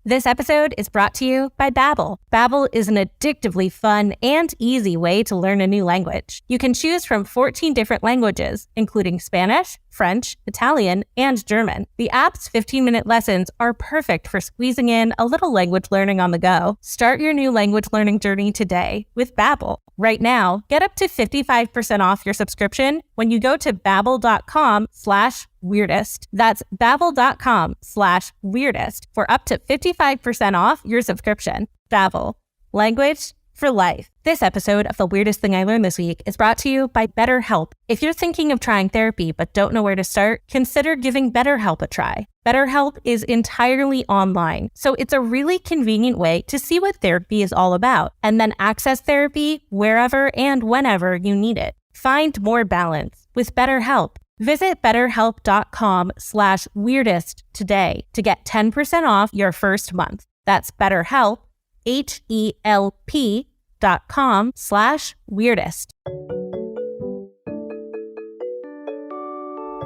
This episode is brought to you by Babbel. Babbel is an addictively fun and easy way to learn a new language. You can choose from 14 different languages, including Spanish, French, Italian, and German. The app's 15-minute lessons are perfect for squeezing in a little language learning on the go. Start your new language learning journey today with Babbel. Right now, get up to 55% off your subscription when you go to babbel.com/weirdest. That's babbel.com/weirdest for up to 55% off your subscription. Babbel, language for life. This episode of The Weirdest Thing I Learned This Week is brought to you by BetterHelp. If you're thinking of trying therapy but don't know where to start, consider giving BetterHelp a try. BetterHelp is entirely online, so it's a really convenient way to see what therapy is all about and then access therapy wherever and whenever you need it. Find more balance with BetterHelp. Visit betterhelp.com/weirdest today to get 10% off your first month. That's BetterHelp, HELP.com/weirdest.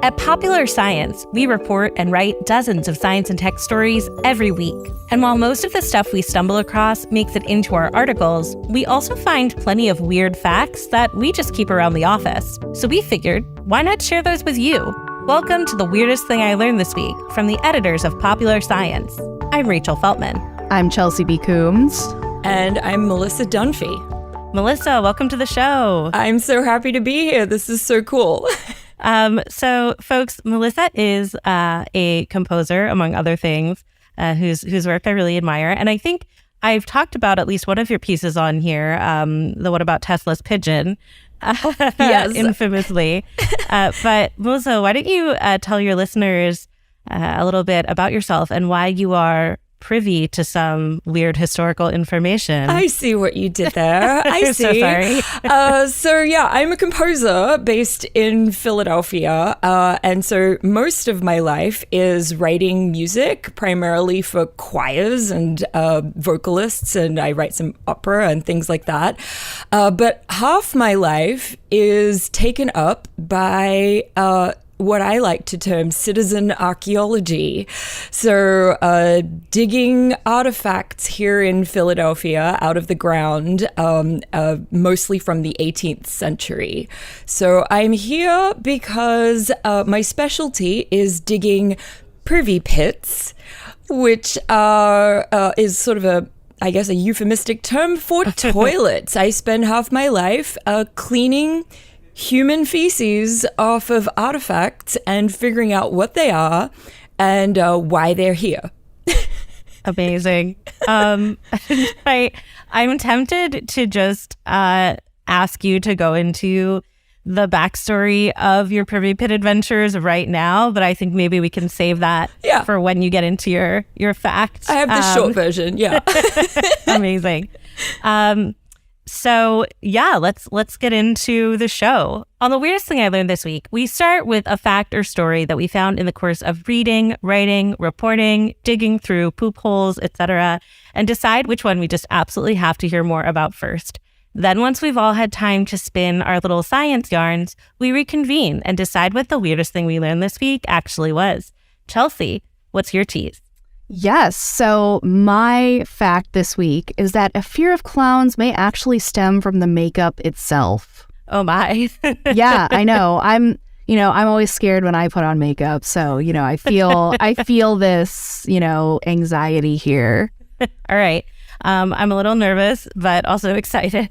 At Popular Science, we report and write dozens of science and tech stories every week. And while most of the stuff we stumble across makes it into our articles, we also find plenty of weird facts that we just keep around the office. So we figured, why not share those with you? Welcome to The Weirdest Thing I Learned This Week from the editors of Popular Science. I'm Rachel Feltman. I'm Chelsey B. Coombs. And I'm Melissa Dunphy. Melissa, welcome to the show. I'm so happy to be here. This is so cool. So folks, Melissa is a composer, among other things, whose work I really admire. And I think I've talked about at least one of your pieces on here, the one about Tesla's pigeon, yes, infamously. But Melissa, why don't you tell your listeners a little bit about yourself and why you are privy to some weird historical information. I see what you did there. I see. So sorry. I'm a composer based in Philadelphia. And so most of my life is writing music, primarily for choirs and vocalists. And I write some opera and things like that. But half my life is taken up by what I like to term citizen archaeology. So digging artifacts here in Philadelphia out of the ground, mostly from the 18th century. So I'm here because my specialty is digging privy pits, which is sort of a euphemistic term for toilets. I spend half my life cleaning human feces off of artifacts and figuring out what they are and why they're here. Amazing. I'm tempted to just ask you to go into the backstory of your privy pit adventures right now, but I think maybe we can save that for when you get into your facts. I have the short version, yeah. Amazing. So let's get into the show. On The Weirdest Thing I Learned This Week, we start with a fact or story that we found in the course of reading, writing, reporting, digging through poop holes, etc., and decide which one we just absolutely have to hear more about first. Then once we've all had time to spin our little science yarns, we reconvene and decide what the weirdest thing we learned this week actually was. Chelsey, what's your tease? Yes. So my fact this week is that a fear of clowns may actually stem from the makeup itself. Oh my. Yeah, I know. I'm always scared when I put on makeup. So, I feel this, anxiety here. All right. I'm a little nervous, but also excited.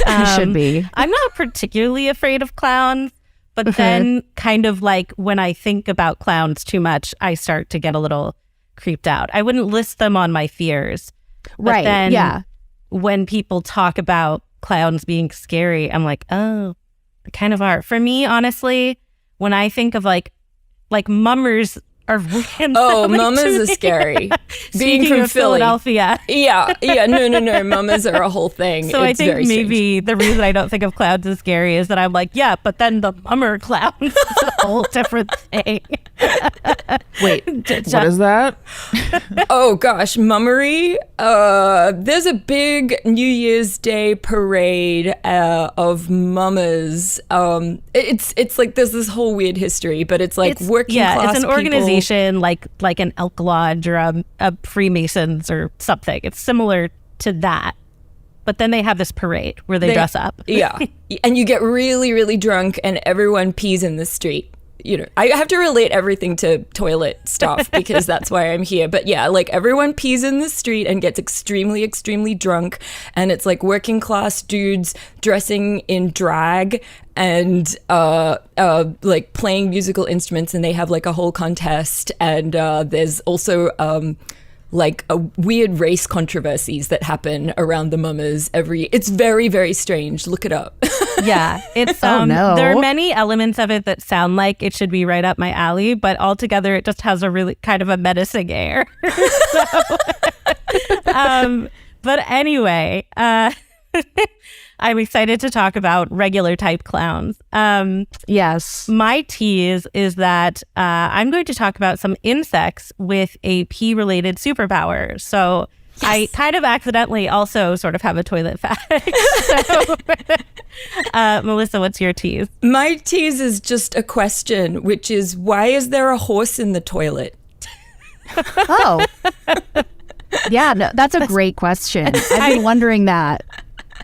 You should be. I'm not particularly afraid of clowns, but then kind of like when I think about clowns too much, I start to get a little creeped out. I wouldn't list them on my fears. But then when people talk about clowns being scary, I'm like, oh, they kind of are. For me, honestly, when I think of like mummers are mummers are scary. Being from Philadelphia. No. Mummers are a whole thing. So it's I think maybe the reason I don't think of clowns as scary is that I'm like, yeah, but then the mummer clowns is a whole different thing. Wait, what is that? Oh gosh, mummery. There's a big New Year's Day parade of mummers. It's like there's this whole weird history, but it's like working class it's an people. organization situation like an Elk Lodge or a Freemasons or something. It's similar to that. But then they have this parade where they dress up. Yeah. And you get really, really drunk and everyone pees in the street. You know, I have to relate everything to toilet stuff because that's why I'm here. But yeah, like everyone pees in the street and gets extremely, extremely drunk. And it's like working class dudes dressing in drag and like playing musical instruments, and they have like a whole contest. And there's also like a weird race controversies that happen around the mummers it's very, very strange. Look it up. Yeah, it's no. There are many elements of it that sound like it should be right up my alley, but altogether it just has a really kind of a menacing air. But anyway, I'm excited to talk about regular type clowns. Yes. My tease is that I'm going to talk about some insects with a pee-related superpower. So yes. I kind of accidentally also sort of have a toilet fact. So, Melissa, what's your tease? My tease is just a question, which is, why is there a horse in the toilet? Oh. Yeah, no, that's a great question. I've been wondering that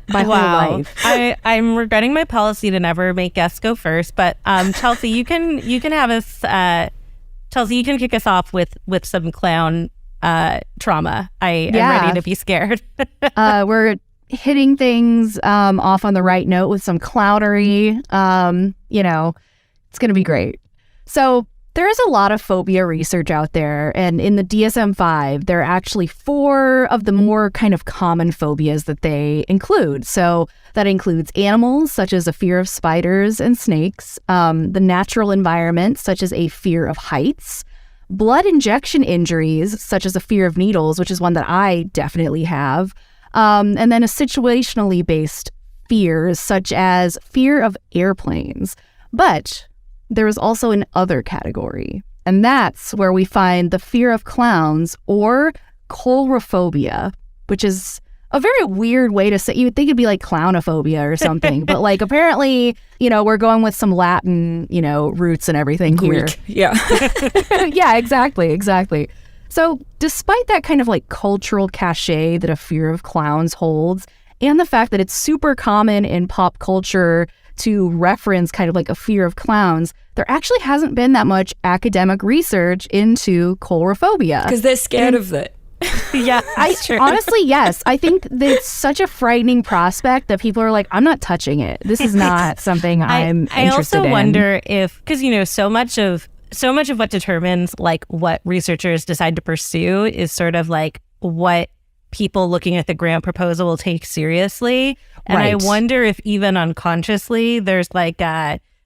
my whole life. I'm regretting my policy to never make guests go first, but Chelsey, you can have us. Chelsey, you can kick us off with some clown trauma. I am ready to be scared. We're hitting things off on the right note with some clownery. It's going to be great. So there is a lot of phobia research out there, and in the DSM-5, there are actually 4 of the more kind of common phobias that they include. So that includes animals, such as a fear of spiders and snakes, the natural environment, such as a fear of heights, blood injection injuries, such as a fear of needles, which is one that I definitely have, and then a situationally based fears, such as fear of airplanes. But there is also an other category, and that's where we find the fear of clowns, or coulrophobia, which is a very weird way to say. You would think it'd be like clownophobia or something, but like apparently, we're going with some Latin, roots and everything Greek. Here. Yeah. Yeah, exactly. So despite that kind of like cultural cachet that a fear of clowns holds, and the fact that it's super common in pop culture to reference kind of like a fear of clowns, there actually hasn't been that much academic research into coulrophobia. Because they're scared of it. Yeah, honestly, yes. I think that it's such a frightening prospect that people are like, I'm not touching it. This is not something I'm interested in. I also wonder if, because so much of what determines like what researchers decide to pursue is sort of like what people looking at the grant proposal will take seriously. And right. I wonder if even unconsciously there's like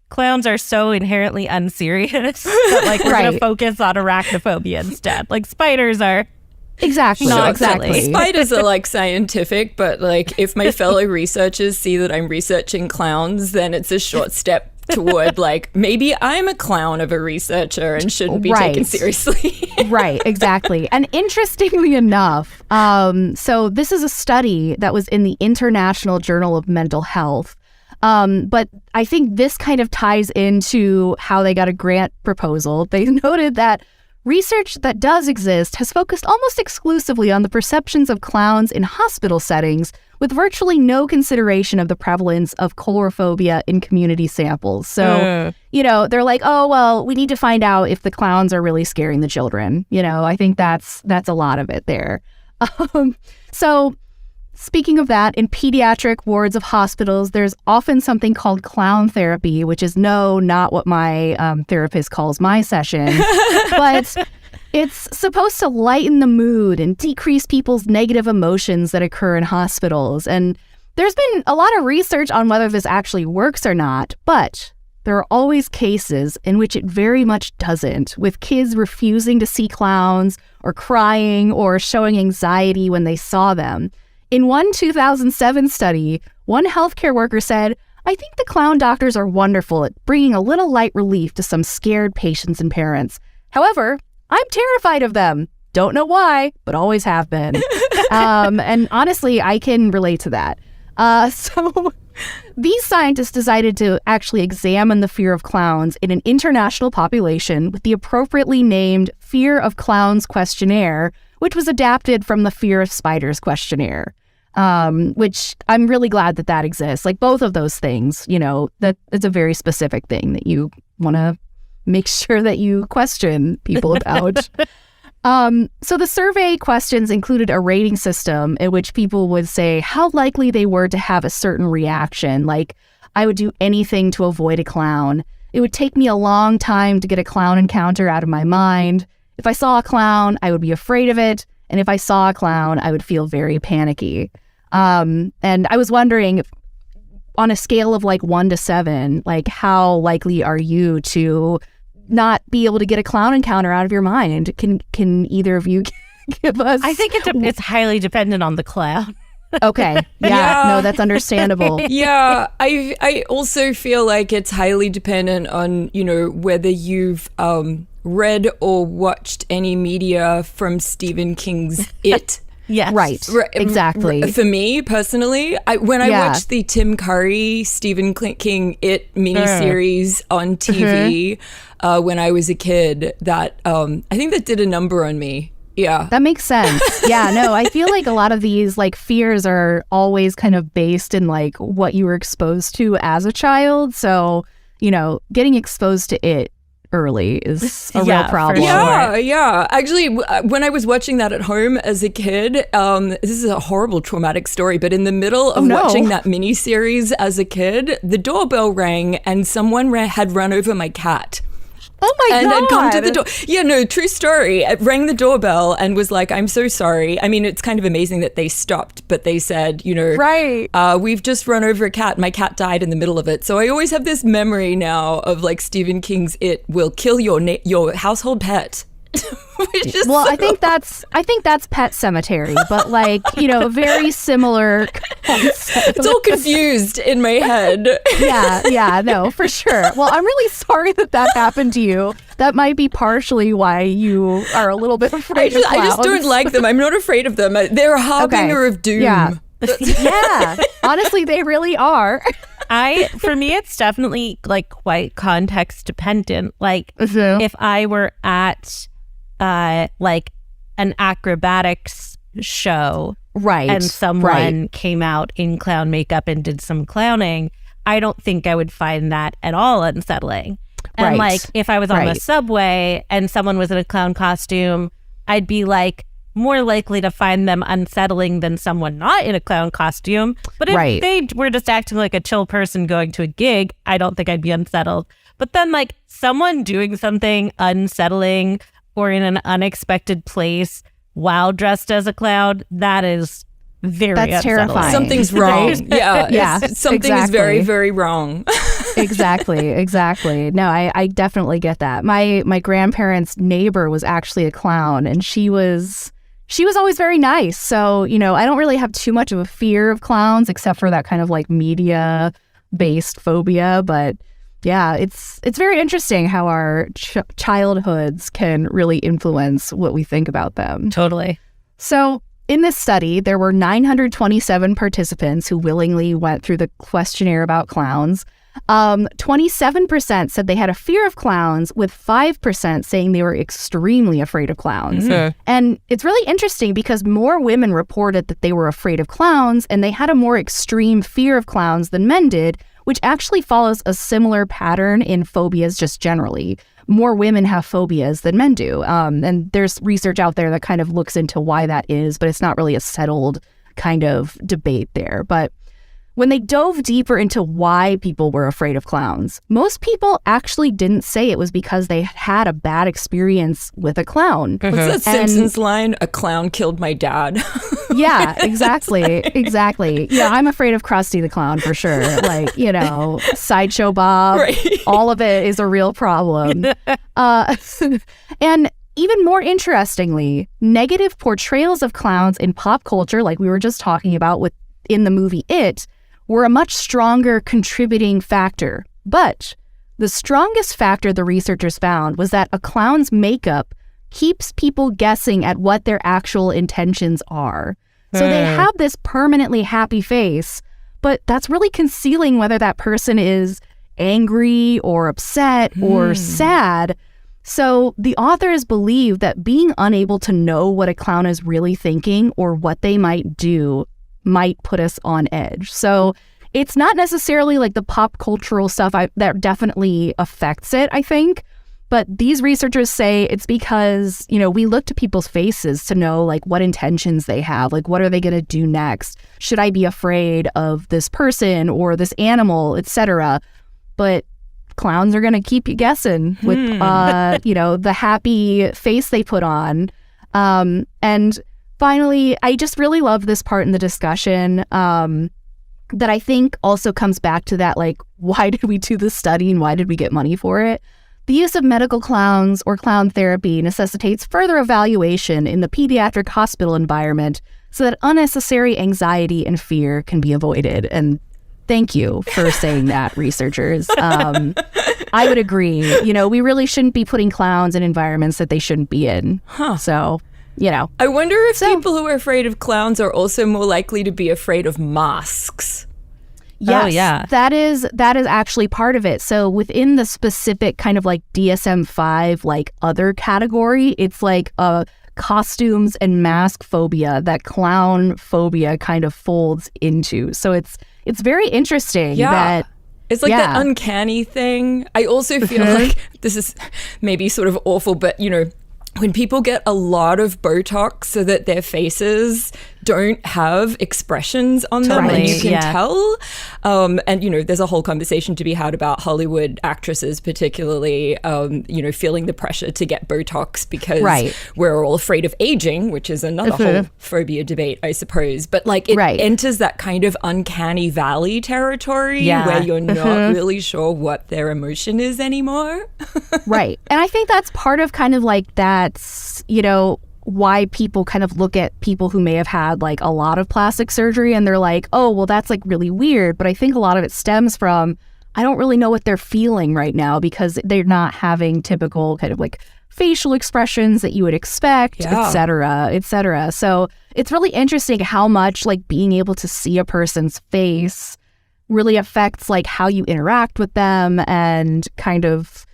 clowns are so inherently unserious that like we're going to focus on arachnophobia instead. Like spiders are exactly. Spiders are like scientific, but like if my fellow researchers see that I'm researching clowns, then it's a short step toward like maybe I'm a clown of a researcher and shouldn't be taken seriously. Right, exactly. And interestingly enough, so this is a study that was in the International Journal of Mental Health. But I think this kind of ties into how they got a grant proposal. They noted that research that does exist has focused almost exclusively on the perceptions of clowns in hospital settings, with virtually no consideration of the prevalence of coulrophobia in community samples. So, they're like, oh, well, we need to find out if the clowns are really scaring the children. I think that's a lot of it there. So speaking of that, in pediatric wards of hospitals, there's often something called clown therapy, which is not what my therapist calls my session, but it's supposed to lighten the mood and decrease people's negative emotions that occur in hospitals. And there's been a lot of research on whether this actually works or not, but there are always cases in which it very much doesn't, with kids refusing to see clowns or crying or showing anxiety when they saw them. In one 2007 study, one healthcare worker said, "I think the clown doctors are wonderful at bringing a little light relief to some scared patients and parents. However, I'm terrified of them. Don't know why, but always have been." And honestly, I can relate to that. So These scientists decided to actually examine the fear of clowns in an international population with the appropriately named Fear of Clowns Questionnaire, which was adapted from the Fear of Spiders Questionnaire, which I'm really glad that exists. Like both of those things, that it's a very specific thing that you want to make sure that you question people about. So the survey questions included a rating system in which people would say how likely they were to have a certain reaction. Like, I would do anything to avoid a clown. It would take me a long time to get a clown encounter out of my mind. If I saw a clown, I would be afraid of it. And if I saw a clown, I would feel very panicky. And I was wondering, on a scale of like 1 to 7, like how likely are you to not be able to get a clown encounter out of your mind? Can either of you give us? I think it's highly dependent on the clown. Okay. Yeah. No, that's understandable. Yeah. I also feel like it's highly dependent on, whether you've read or watched any media from Stephen King's It. Yes. Right. Exactly. For me personally, when I watched the Tim Curry Stephen King It miniseries on TV when I was a kid, that I think that did a number on me. Yeah. That makes sense. Yeah, no, I feel like a lot of these like fears are always kind of based in like what you were exposed to as a child. So, getting exposed to it early is a real problem. Yeah. Actually, when I was watching that at home as a kid, this is a horrible traumatic story, but in the middle of watching that miniseries as a kid, the doorbell rang and someone had run over my cat. Oh my God. And had come to the door. Yeah, no, true story. It rang the doorbell and was like, I'm so sorry. I mean, it's kind of amazing that they stopped, but they said, right. We've just run over a cat. My cat died in the middle of it. So I always have this memory now of like Stephen King's It will kill your household pet. Well, I think that's Pet Cemetery, but like, very similar concept. It's all confused in my head. Yeah, no, for sure. Well, I'm really sorry that happened to you. That might be partially why you are a little bit afraid of clowns. I just don't like them. I'm not afraid of them. They're a harbinger of doom. Yeah, honestly, they really are. For me, it's definitely like quite context dependent. Like if I were at like an acrobatics show, right, and someone came out in clown makeup and did some clowning, I don't think I would find that at all unsettling. And like if I was on the subway and someone was in a clown costume, I'd be like more likely to find them unsettling than someone not in a clown costume. But if they were just acting like a chill person going to a gig, I don't think I'd be unsettled. But then like someone doing something unsettling or in an unexpected place while dressed as a clown, that's unsettling. Terrifying. Something's wrong. Yeah. Something is very, very wrong. Exactly. No, I definitely get that. My grandparents' neighbor was actually a clown, and she was always very nice. So, I don't really have too much of a fear of clowns except for that kind of like media-based phobia, but yeah, it's very interesting how our childhoods can really influence what we think about them. Totally. So in this study, there were 927 participants who willingly went through the questionnaire about clowns. 27% said they had a fear of clowns, with 5% saying they were extremely afraid of clowns. Mm-hmm. And it's really interesting because more women reported that they were afraid of clowns, and they had a more extreme fear of clowns than men did, which actually follows a similar pattern in phobias just generally. More women have phobias than men do. And there's research out there that kind of looks into why that is, but it's not really a settled kind of debate there. But when they dove deeper into why people were afraid of clowns, most people actually didn't say it was because they had a bad experience with a clown. What's that Simpsons line? A clown killed my dad. Yeah, exactly. Yeah, I'm afraid of Krusty the Clown for sure. Like, Sideshow Bob, all of it is a real problem. And even more interestingly, negative portrayals of clowns in pop culture, like we were just talking about in the movie It, were a much stronger contributing factor. But the strongest factor the researchers found was that a clown's makeup keeps people guessing at what their actual intentions are. So they have this permanently happy face, but that's really concealing whether that person is angry or upset or sad. So the authors believe that being unable to know what a clown is really thinking or what they might do might put us on edge. So it's not necessarily like the pop cultural stuff that definitely affects it, I think. But these researchers say it's because, we look to people's faces to know like what intentions they have, like what are they going to do next? Should I be afraid of this person or this animal, etc.? But clowns are going to keep you guessing with, the happy face they put on. And finally, I just really love this part in the discussion that I think also comes back to that, like, why did we do this study and why did we get money for it? The use of medical clowns or clown therapy necessitates further evaluation in the pediatric hospital environment so that unnecessary anxiety and fear can be avoided. And thank you for saying that, researchers. I would agree. We really shouldn't be putting clowns in environments that they shouldn't be in. So, I wonder if people who are afraid of clowns are also more likely to be afraid of masks. Yes, that is actually part of it. So within the specific kind of like DSM-5 like other category, it's like costumes and mask phobia that clown phobia kind of folds into. So it's very interesting that it's like that uncanny thing. I also feel like this is maybe sort of awful, but when people get a lot of Botox so that their faces don't have expressions on them and you can tell. And, there's a whole conversation to be had about Hollywood actresses particularly, feeling the pressure to get Botox because we're all afraid of aging, which is another whole phobia debate, I suppose. But like it enters that kind of uncanny valley territory where you're not really sure what their emotion is anymore. Right. And I think that's part of kind of like that's, why people kind of look at people who may have had like a lot of plastic surgery and they're like, oh, well, that's like really weird. But I think a lot of it stems from, I don't really know what they're feeling right now because they're not having typical kind of like facial expressions that you would expect, et cetera, et cetera. So it's really interesting how much like being able to see a person's face really affects like how you interact with them and kind of,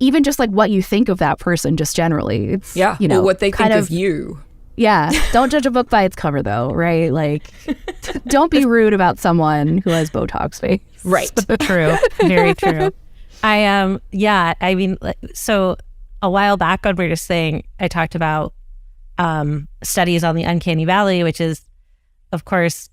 even just like what you think of that person just generally. It's, or what they think of you. Yeah. Don't judge a book by its cover though, right? Like, don't be rude about someone who has Botox face. Right. True. Very true. So a while back on Weirdest Thing, I talked about studies on the uncanny valley, which is, of course,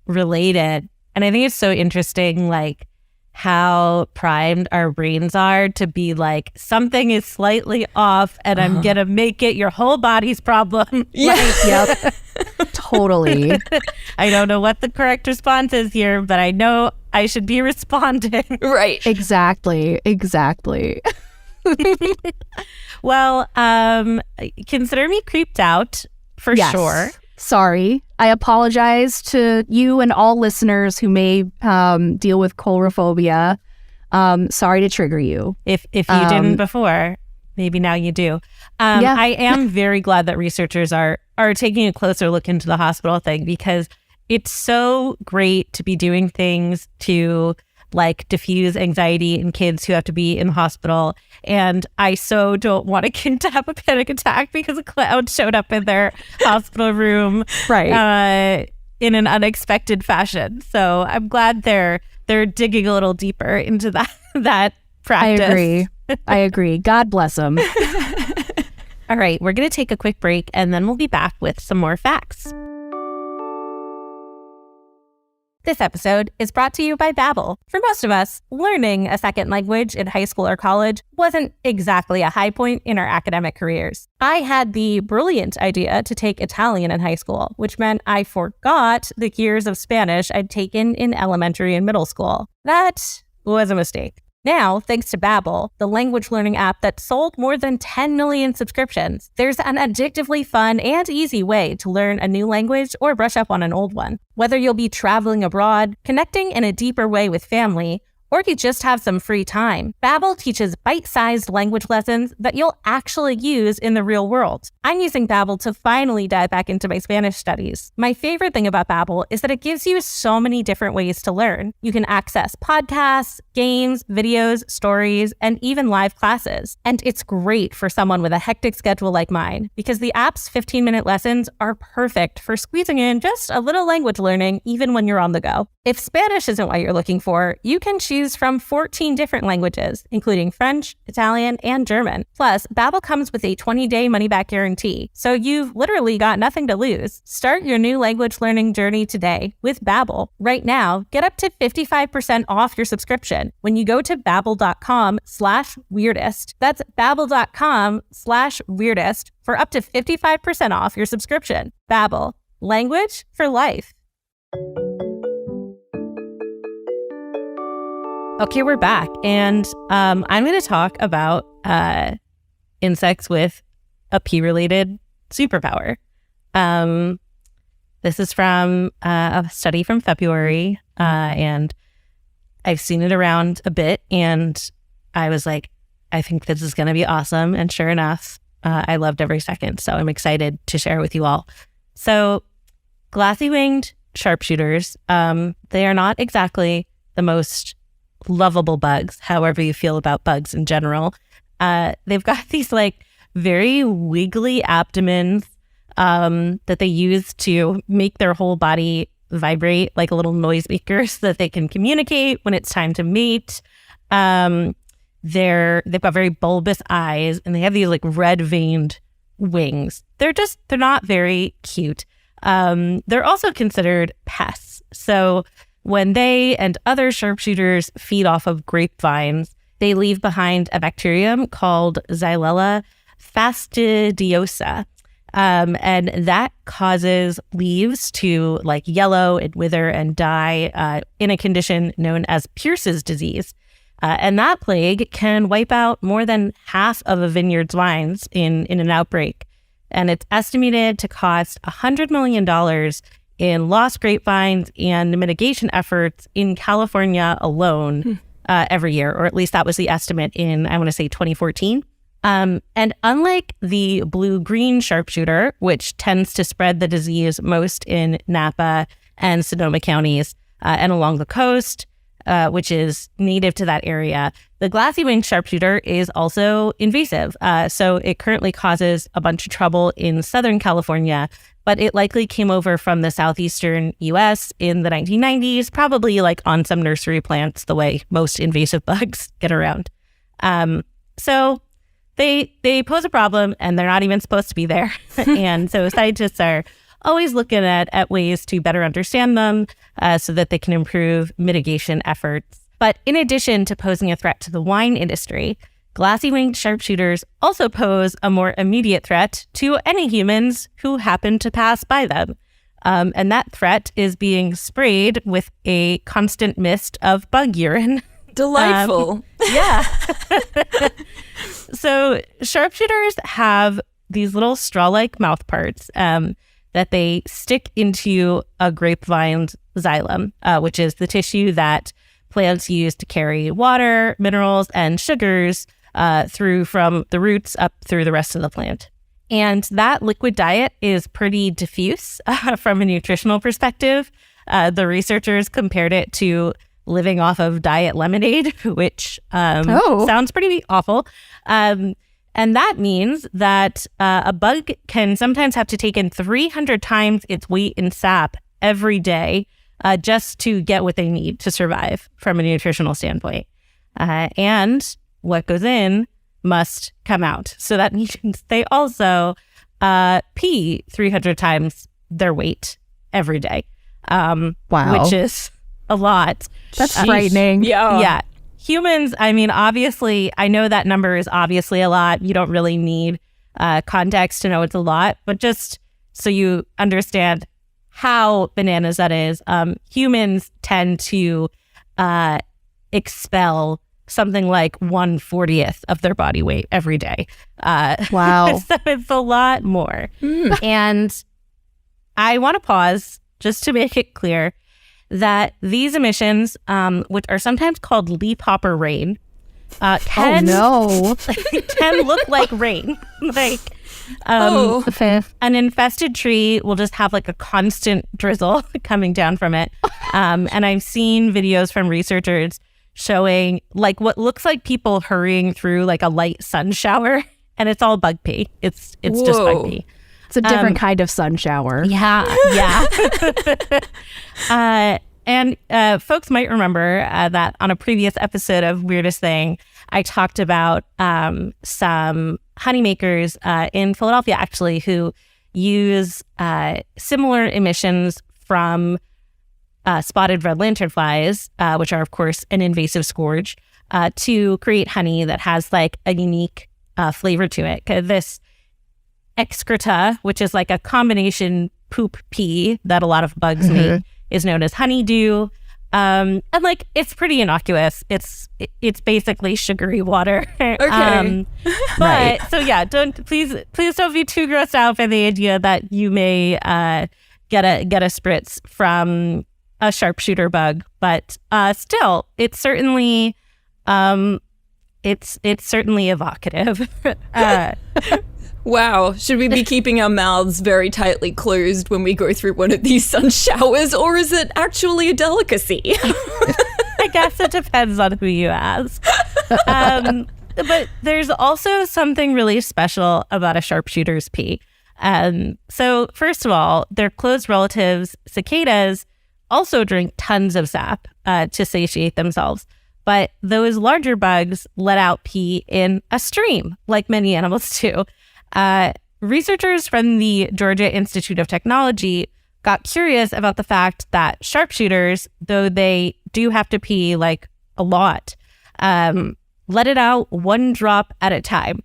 related. And I think it's so interesting, like, how primed our brains are to be like, something is slightly off and I'm gonna make it your whole body's problem. Yep. Totally. I don't know what the correct response is here, but I know I should be responding. Right. Exactly. Well, consider me creeped out for sure. Sorry. I apologize to you and all listeners who may deal with coulrophobia. Sorry to trigger you. If you didn't before, maybe now you do. I am very glad that researchers are taking a closer look into the hospital thing because it's so great to be doing things to like diffuse anxiety in kids who have to be in the hospital. And I so don't want a kid to have a panic attack because a clown showed up in their hospital room in an unexpected fashion. So I'm glad they're digging a little deeper into that practice. I agree. God bless them. All right, we're going to take a quick break and then we'll be back with some more facts. This episode is brought to you by Babbel. For most of us, learning a second language in high school or college wasn't exactly a high point in our academic careers. I had the brilliant idea to take Italian in high school, which meant I forgot the years of Spanish I'd taken in elementary and middle school. That was a mistake. Now, thanks to Babbel, the language learning app that sold more than 10 million subscriptions, there's an addictively fun and easy way to learn a new language or brush up on an old one. Whether you'll be traveling abroad, connecting in a deeper way with family, or you just have some free time, Babbel teaches bite-sized language lessons that you'll actually use in the real world. I'm using Babbel to finally dive back into my Spanish studies. My favorite thing about Babbel is that it gives you so many different ways to learn. You can access podcasts, games, videos, stories, and even live classes. And it's great for someone with a hectic schedule like mine, because the app's 15-minute lessons are perfect for squeezing in just a little language learning even when you're on the go. If Spanish isn't what you're looking for, you can choose from 14 different languages, including French, Italian, and German. Plus, Babbel comes with a 20-day money-back guarantee, so you've literally got nothing to lose. Start your new language learning journey today with Babbel. Right now, get up to 55% off your subscription when you go to babbel.com/weirdest. That's babbel.com/weirdest for up to 55% off your subscription. Babbel, language for life. Okay, we're back, and I'm going to talk about insects with a pea-related superpower. This is from a study from February, and I've seen it around a bit, and I was like, I think this is going to be awesome, and sure enough, I loved every second, so I'm excited to share with you all. So, glassy-winged sharpshooters, they are not exactly the most lovable bugs, however you feel about bugs in general. They've got these like very wiggly abdomens that they use to make their whole body vibrate like a little noisemaker so that they can communicate when it's time to mate. They've got very bulbous eyes, and they have these like red veined wings. They're not very cute. They're also considered pests. So when they and other sharpshooters feed off of grapevines, they leave behind a bacterium called Xylella fastidiosa. And that causes leaves to like yellow and wither and die in a condition known as Pierce's disease. And that plague can wipe out more than half of a vineyard's vines in an outbreak. And it's estimated to cost $100 million in lost grapevines and mitigation efforts in California alone every year, or at least that was the estimate in, I want to say, 2014. And unlike the blue-green sharpshooter, which tends to spread the disease most in Napa and Sonoma counties and along the coast, which is native to that area, the glassy-winged sharpshooter is also invasive. So it currently causes a bunch of trouble in Southern California, but it likely came over from the southeastern U.S. in the 1990s, probably like on some nursery plants, the way most invasive bugs get around. So they pose a problem, and they're not even supposed to be there. And so scientists are always looking at ways to better understand them so that they can improve mitigation efforts. But in addition to posing a threat to the wine industry, glassy-winged sharpshooters also pose a more immediate threat to any humans who happen to pass by them. And that threat is being sprayed with a constant mist of bug urine. Delightful. Yeah. So sharpshooters have these little straw-like mouth parts that they stick into a grapevine's xylem, which is the tissue that plants use to carry water, minerals, and sugars through from the roots up through the rest of the plant. And that liquid diet is pretty diffuse from a nutritional perspective. The researchers compared it to living off of diet lemonade, which sounds pretty awful. And that means that a bug can sometimes have to take in 300 times its weight in sap every day just to get what they need to survive from a nutritional standpoint. And what goes in must come out. So that means they also pee 300 times their weight every day. Wow. Which is a lot. That's frightening. Yeah. Humans, I mean, obviously, I know that number is obviously a lot. You don't really need context to know it's a lot, but just so you understand how bananas that is, humans tend to expel something like 1/40th of their body weight every day. Wow. So it's a lot more. And I want to pause just to make it clear that these emissions, which are sometimes called leafhopper rain, can look like rain. Like an infested tree will just have like a constant drizzle coming down from it. And I've seen videos from researchers showing like what looks like people hurrying through like a light sun shower, and it's all bug pee. It's just bug pee. It's a different kind of sun shower. Yeah. And folks might remember that on a previous episode of Weirdest Thing, I talked about some honeymakers in Philadelphia, actually, who use similar emissions from spotted red lanternflies, which are, of course, an invasive scourge, to create honey that has like a unique flavor to it. This excreta, which is like a combination poop pee that a lot of bugs make, is known as honeydew. And like, it's pretty innocuous. It's basically sugary water. Okay. But so yeah, please don't be too grossed out by the idea that you may get a spritz from a sharpshooter bug. But still, it's certainly evocative. Wow. Should we be keeping our mouths very tightly closed when we go through one of these sun showers, or is it actually a delicacy? I guess it depends on who you ask. But there's also something really special about a sharpshooter's pee. So first of all, their close relatives, cicadas, also drink tons of sap to satiate themselves. But those larger bugs let out pee in a stream, like many animals do. Researchers from the Georgia Institute of Technology got curious about the fact that sharpshooters, though they do have to pee like a lot, let it out one drop at a time.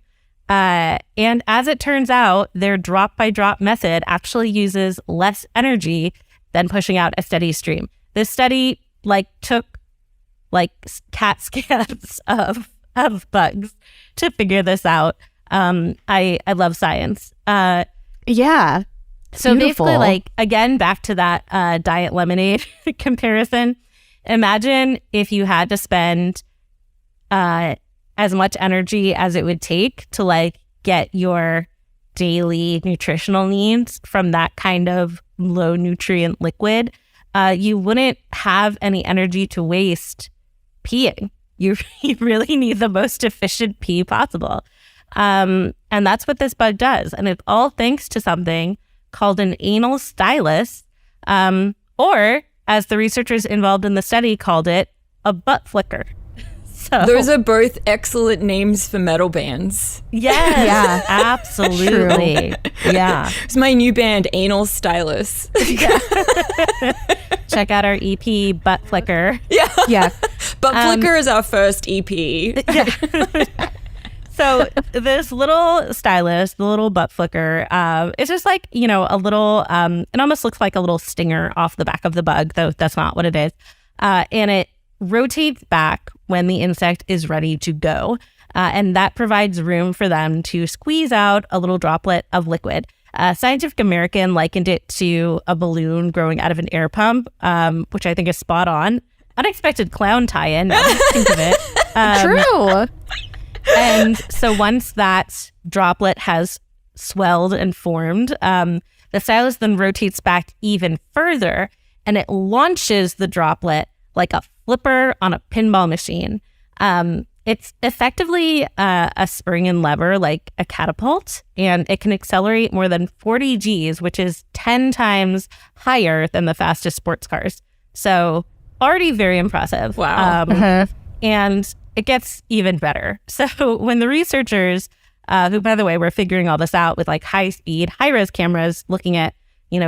And as it turns out, their drop by drop method actually uses less energy than pushing out a steady stream. This study took CAT scans of bugs to figure this out. I love science. Yeah. So beautiful. basically, again, back to that diet lemonade comparison. Imagine if you had to spend as much energy as it would take to get your daily nutritional needs from that kind of low nutrient liquid. You wouldn't have any energy to waste peeing. You really need the most efficient pee possible. And that's what this bug does. And it's all thanks to something called an anal stylus, or as the researchers involved in the study called it, a butt flicker. So those are both excellent names for metal bands. Yes, yeah, absolutely. Yeah. It's my new band, Anal Stylus. Yeah. Check out our EP, Butt Flicker. Yeah. Butt Flicker is our first EP. Yeah. So this little stylus, the little butt flicker, it's just a little, it almost looks like a little stinger off the back of the bug, though that's not what it is. And it rotates back when the insect is ready to go. And that provides room for them to squeeze out a little droplet of liquid. Scientific American likened it to a balloon growing out of an air pump, which I think is spot on. Unexpected clown tie-in, now that I think of it. True. And so once that droplet has swelled and formed, the stylus then rotates back even further, and it launches the droplet like a flipper on a pinball machine. It's effectively a spring and lever, like a catapult, and it can accelerate more than 40 Gs, which is 10 times higher than the fastest sports cars. So already very impressive. Wow. And it gets even better. So when the researchers, who, by the way, were figuring all this out with high-speed, high-res cameras looking at,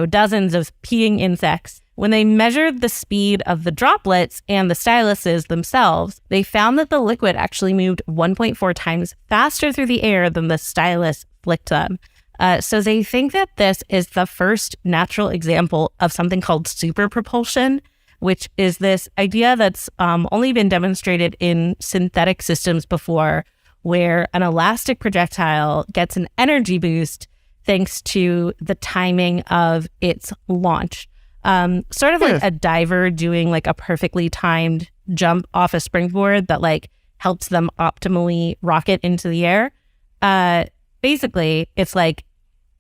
dozens of peeing insects, when they measured the speed of the droplets and the styluses themselves, they found that the liquid actually moved 1.4 times faster through the air than the stylus flicked them. So they think that this is the first natural example of something called superpropulsion, which is this idea that's only been demonstrated in synthetic systems before, where an elastic projectile gets an energy boost thanks to the timing of its launch. Sort of like a diver doing like a perfectly timed jump off a springboard that like helps them optimally rocket into the air. Basically, it's like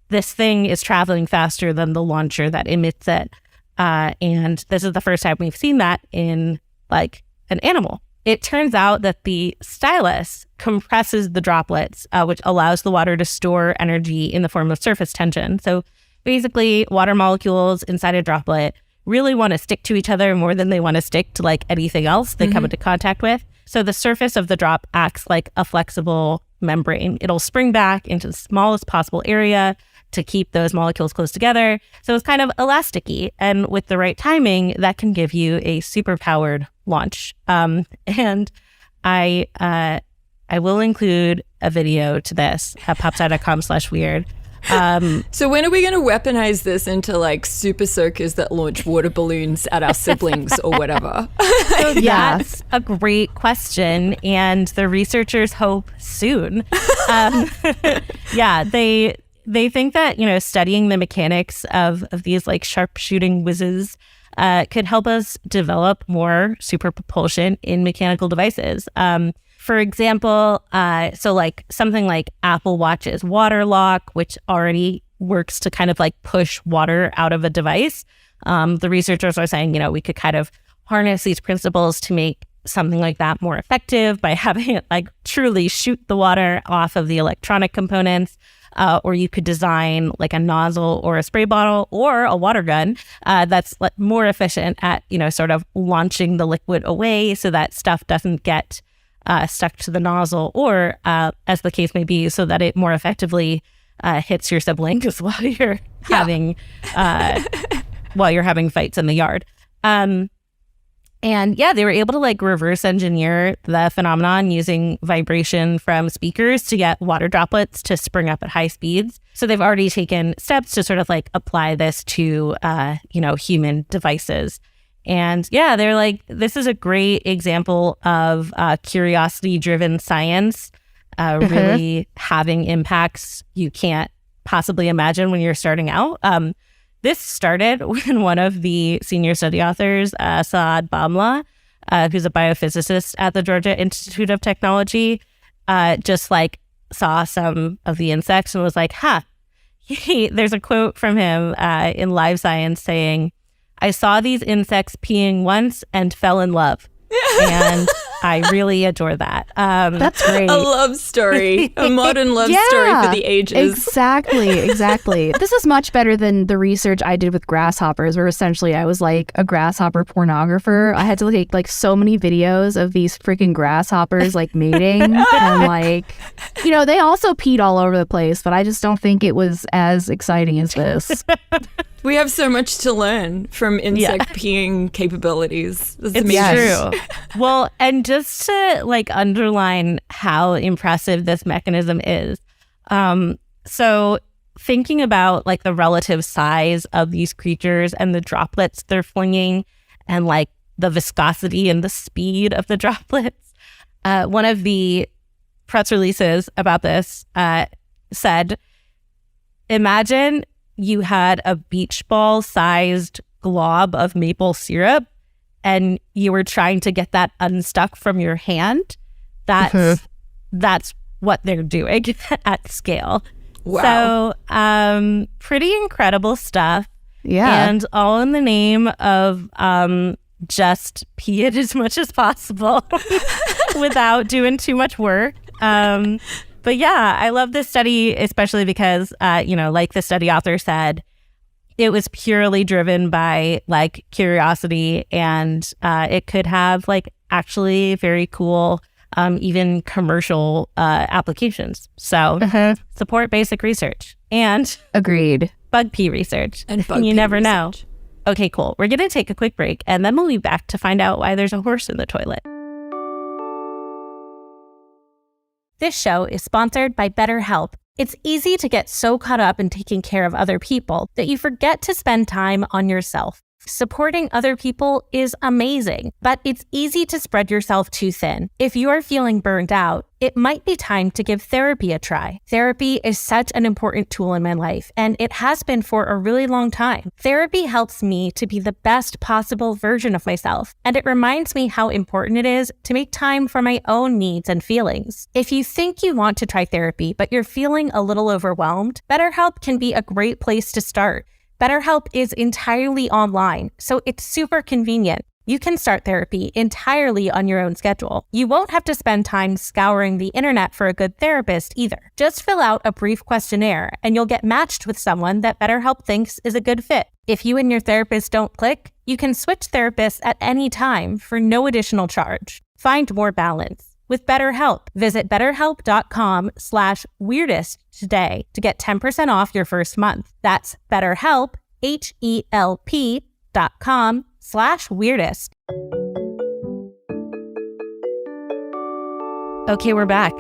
this thing is traveling faster than the launcher that emits it. And this is the first time we've seen that in like an animal. It turns out that the stylus compresses the droplets, which allows the water to store energy in the form of surface tension. So basically, water molecules inside a droplet really want to stick to each other more than they want to stick to like anything else they come into contact with. So the surface of the drop acts like a flexible membrane. It'll spring back into the smallest possible area to keep those molecules close together. So it's kind of elasticy. And with the right timing, that can give you a super powered launch. And I will include a video to this at popsci.com/weird. So when are we going to weaponize this into like super soakers that launch water balloons at our siblings or whatever? So that's a great question, and the researchers hope soon. They think that, you know, studying the mechanics of these like sharpshooting whizzes could help us develop more superpropulsion in mechanical devices. For example, so like something like Apple Watch's water lock, which already works to kind of like push water out of a device. The researchers are saying, you know, we could kind of harness these principles to make something like that more effective by having it like truly shoot the water off of the electronic components. Or you could design like a nozzle or a spray bottle or a water gun that's like more efficient at, you know, sort of launching the liquid away so that stuff doesn't get stuck to the nozzle, or as the case may be, so that it more effectively hits your siblings while you're having fights in the yard. And yeah, they were able to like reverse engineer the phenomenon using vibration from speakers to get water droplets to spring up at high speeds. So they've already taken steps to sort of like apply this to, human devices. And yeah, they're like, this is a great example of curiosity-driven science really having impacts you can't possibly imagine when you're starting out. This started when one of the senior study authors, Saad Bamla, who's a biophysicist at the Georgia Institute of Technology, just like saw some of the insects and was like, there's a quote from him in Live Science saying, "I saw these insects peeing once and fell in love." And I really adore that. That's great. A love story, a modern love story for the ages. Exactly. This is much better than the research I did with grasshoppers, where essentially I was like a grasshopper pornographer. I had to take like so many videos of these freaking grasshoppers like mating, and like, you know, they also peed all over the place, but I just don't think it was as exciting as this. We have so much to learn from insect peeing capabilities. That's it's amazing. True. Well, and just to like underline how impressive this mechanism is. So thinking about like the relative size of these creatures and the droplets they're flinging and like the viscosity and the speed of the droplets. One of the press releases about this said, imagine you had a beach ball sized glob of maple syrup and you were trying to get that unstuck from your hand. That's what they're doing at scale. Wow. So pretty incredible stuff. Yeah. And all in the name of just pee it as much as possible without doing too much work. But yeah, I love this study, especially because, like the study author said, it was purely driven by like curiosity, and it could have like actually very cool, even commercial applications. So support basic research and agreed bug pee research. And bug you pee never know. research. Okay, cool. We're going to take a quick break and then we'll be back to find out why there's a horse in the toilet. This show is sponsored by BetterHelp. It's easy to get so caught up in taking care of other people that you forget to spend time on yourself. Supporting other people is amazing, but it's easy to spread yourself too thin. If you're feeling burned out, it might be time to give therapy a try. Therapy is such an important tool in my life, and it has been for a really long time. Therapy helps me to be the best possible version of myself, and it reminds me how important it is to make time for my own needs and feelings. If you think you want to try therapy, but you're feeling a little overwhelmed, BetterHelp can be a great place to start. BetterHelp is entirely online, so it's super convenient. You can start therapy entirely on your own schedule. You won't have to spend time scouring the internet for a good therapist either. Just fill out a brief questionnaire and you'll get matched with someone that BetterHelp thinks is a good fit. If you and your therapist don't click, you can switch therapists at any time for no additional charge. Find more balance with BetterHelp. Visit betterhelp.com/weirdest today to get 10% off your first month. That's BetterHelp, HELP.com/weirdest. Okay, we're back.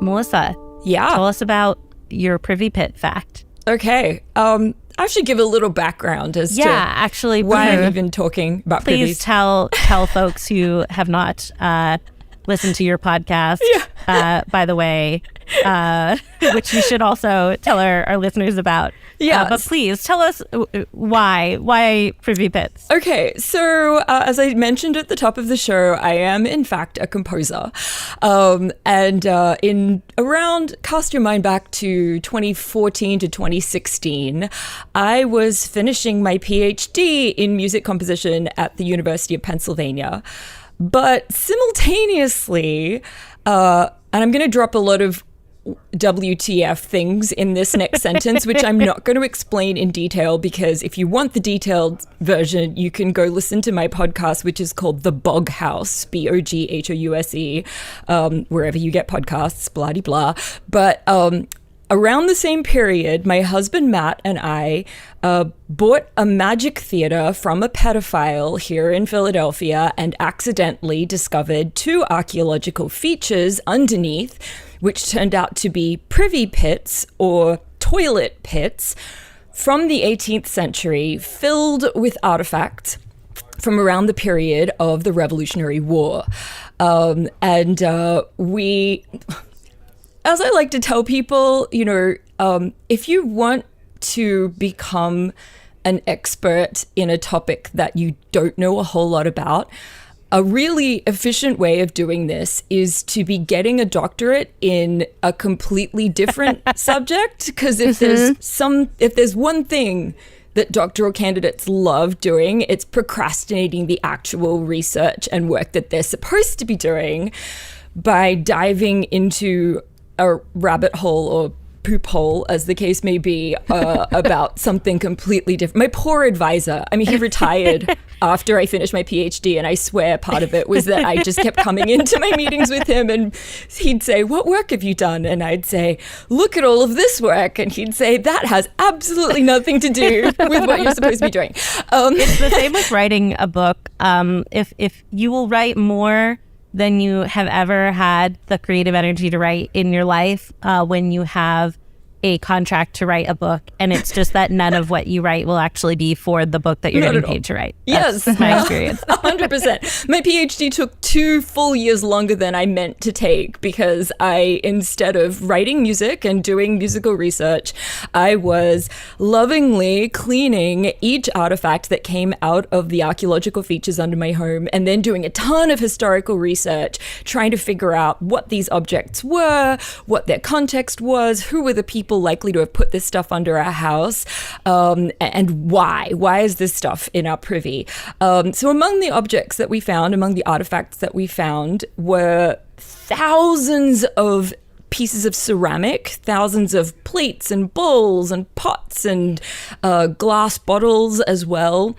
Melissa, tell us about your privy pit fact. Okay. I should give a little background as to why I'm even talking about privies. Please tell folks who have not listened to your podcast, by the way, which you should also tell our listeners about. Yeah, but please tell us why privy pits. Okay, so as I mentioned at the top of the show, I am in fact a composer, and in around, cast your mind back to 2014 to 2016, I was finishing my PhD in music composition at the University of Pennsylvania. But simultaneously, and I'm going to drop a lot of WTF things in this next sentence, which I'm not going to explain in detail, because if you want the detailed version, you can go listen to my podcast, which is called The Bog House, BOGHOUSE, wherever you get podcasts, blah de blah. But around the same period, my husband Matt and I bought a magic theater from a pedophile here in Philadelphia and accidentally discovered 2 archaeological features underneath, which turned out to be privy pits or toilet pits from the 18th century, filled with artifacts from around the period of the Revolutionary War. We, as I like to tell people, if you want to become an expert in a topic that you don't know a whole lot about, a really efficient way of doing this is to be getting a doctorate in a completely different subject. Because if there's one thing that doctoral candidates love doing, it's procrastinating the actual research and work that they're supposed to be doing by diving into a rabbit hole or poop hole, as the case may be, about something completely different. My poor advisor, he retired after I finished my PhD, and I swear part of it was that I just kept coming into my meetings with him, and he'd say, "What work have you done?" And I'd say, "Look at all of this work." And he'd say, "That has absolutely nothing to do with what you're supposed to be doing." It's the same with writing a book. If you will write more than you have ever had the creative energy to write in your life, when you have a contract to write a book, and it's just that none of what you write will actually be for the book that you're getting paid to write. That's my experience. 100%. My PhD took 2 full years longer than I meant to take, because instead of writing music and doing musical research, I was lovingly cleaning each artifact that came out of the archaeological features under my home, and then doing a ton of historical research, trying to figure out what these objects were, what their context was, who were the people likely to have put this stuff under our house, and why is this stuff in our privy. So among the objects that we found, among the artifacts that we found, were thousands of pieces of ceramic, thousands of plates and bowls and pots and glass bottles as well.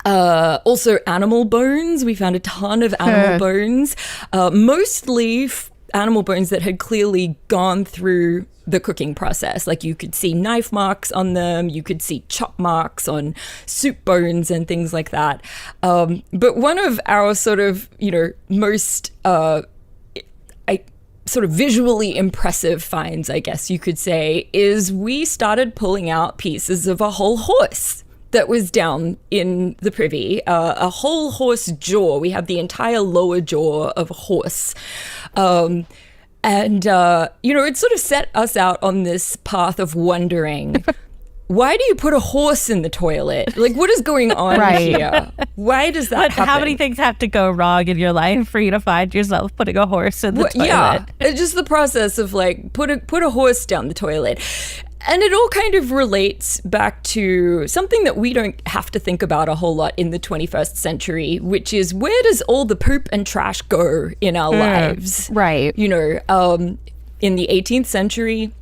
Also animal bones. We found a ton of animal bones, mostly animal bones that had clearly gone through the cooking process. Like, you could see knife marks on them, you could see chop marks on soup bones and things like that. But one of our sort of, most sort of visually impressive finds, I guess you could say, is we started pulling out pieces of a whole horse that was down in the privy, a whole horse jaw. We have the entire lower jaw of a horse. And, it sort of set us out on this path of wondering, why do you put a horse in the toilet? Like, what is going on here? Why does that happen? How many things have to go wrong in your life for you to find yourself putting a horse in the toilet? Yeah, it's just the process of like, put a horse down the toilet. And it all kind of relates back to something that we don't have to think about a whole lot in the 21st century, which is, where does all the poop and trash go in our lives? Right. In the 18th century,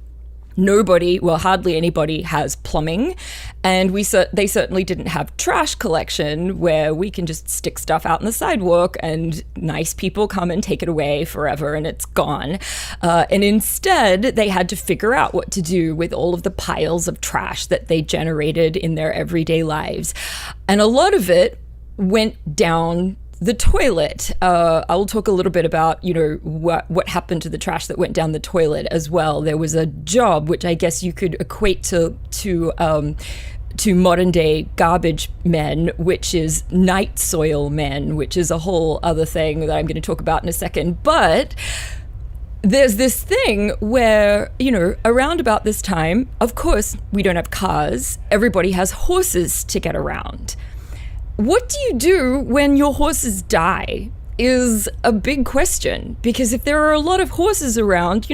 hardly anybody has plumbing, and they certainly didn't have trash collection where we can just stick stuff out on the sidewalk and nice people come and take it away forever and it's gone. And instead, they had to figure out what to do with all of the piles of trash that they generated in their everyday lives. And a lot of it went down the toilet. I will talk a little bit about, what happened to the trash that went down the toilet as well. There was a job, which I guess you could equate to modern day garbage men, which is night soil men, which is a whole other thing that I'm going to talk about in a second. But there's this thing where, around about this time, of course, we don't have cars. Everybody has horses to get around. What do you do when your horses die is a big question, because if there are a lot of horses around,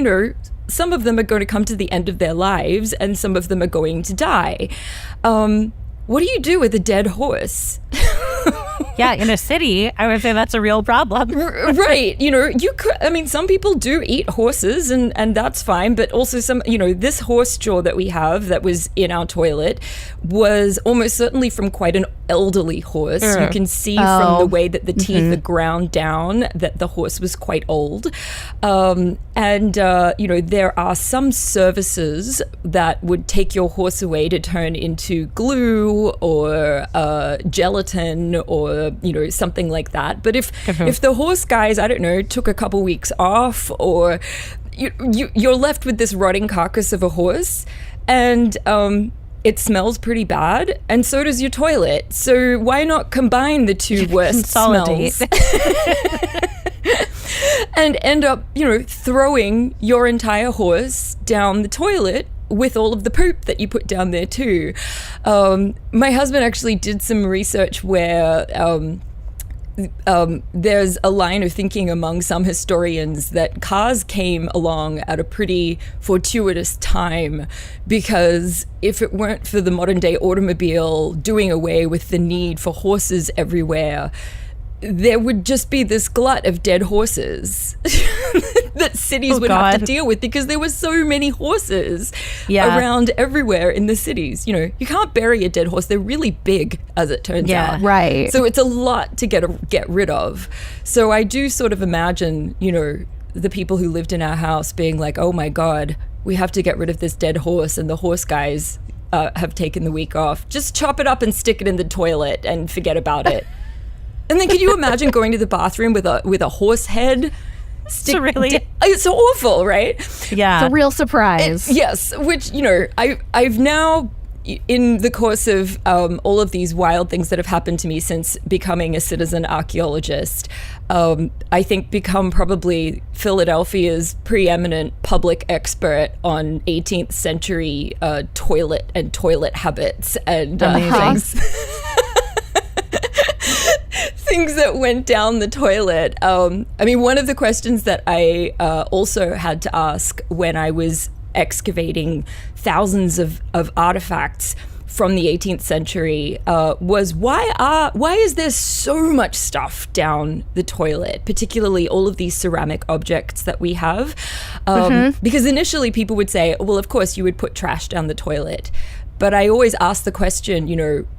some of them are going to come to the end of their lives and some of them are going to die. What do you do with a dead horse? Yeah, in a city, I would say that's a real problem. Right. Some people do eat horses and that's fine. But also this horse jaw that we have that was in our toilet was almost certainly from quite an elderly horse. You can see from the way that the teeth are ground down that the horse was quite old. There are some services that would take your horse away to turn into glue or gelatin or something like that. But if the horse guys, I don't know, took a couple weeks off, or you're left with this rotting carcass of a horse, and it smells pretty bad, and so does your toilet. So why not combine the two worst smells and end up throwing your entire horse down the toilet with all of the poop that you put down there too. My husband actually did some research where there's a line of thinking among some historians that cars came along at a pretty fortuitous time, because if it weren't for the modern day automobile doing away with the need for horses everywhere, there would just be this glut of dead horses that cities would have to deal with, because there were so many horses around everywhere in the cities. You can't bury a dead horse. They're really big, as it turns out. Right. So it's a lot to get rid of. So I do sort of imagine, the people who lived in our house being like, oh my God, we have to get rid of this dead horse, and the horse guys have taken the week off. Just chop it up and stick it in the toilet and forget about it. And then, can you imagine going to the bathroom with a horse head? It's awful, right? Yeah, it's a real surprise. Yes, which I've now, in the course of all of these wild things that have happened to me since becoming a citizen archaeologist, I think become probably Philadelphia's preeminent public expert on 18th century toilet and toilet habits and things that went down the toilet. One of the questions that I also had to ask when I was excavating thousands of artifacts from the 18th century was why is there so much stuff down the toilet, particularly all of these ceramic objects that we have? Because initially people would say, well, of course you would put trash down the toilet. But I always ask the question,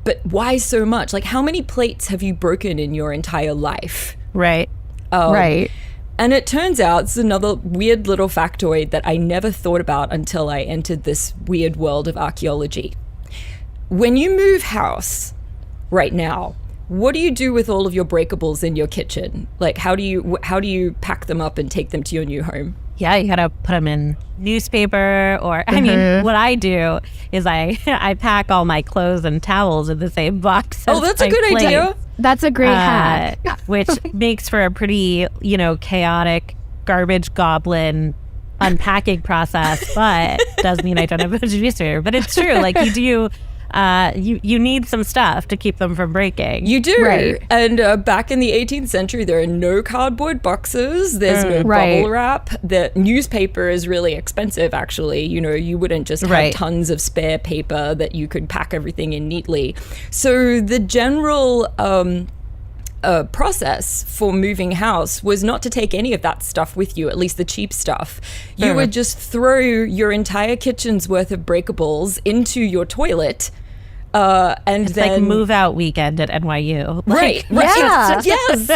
but why so much? Like, how many plates have you broken in your entire life? Right. Right. And it turns out, it's another weird little factoid that I never thought about until I entered this weird world of archaeology. When you move house right now, what do you do with all of your breakables in your kitchen? Like, how do you pack them up and take them to your new home? Yeah, you gotta put them in newspaper, or I mean, what I do is I pack all my clothes and towels in the same box. Oh, that's a good idea. That's a great hack. Which makes for a pretty, chaotic garbage goblin unpacking process, but does mean I don't have a newspaper. But it's true, like you do. You need some stuff to keep them from breaking. You do. Right. And back in the 18th century, there are no cardboard boxes. There's no bubble wrap. The newspaper is really expensive, actually. You wouldn't just have tons of spare paper that you could pack everything in neatly. So the general process for moving house was not to take any of that stuff with you, at least the cheap stuff. You would just throw your entire kitchen's worth of breakables into your toilet. And it's then like move out weekend at NYU. Right. Yeah. Yes.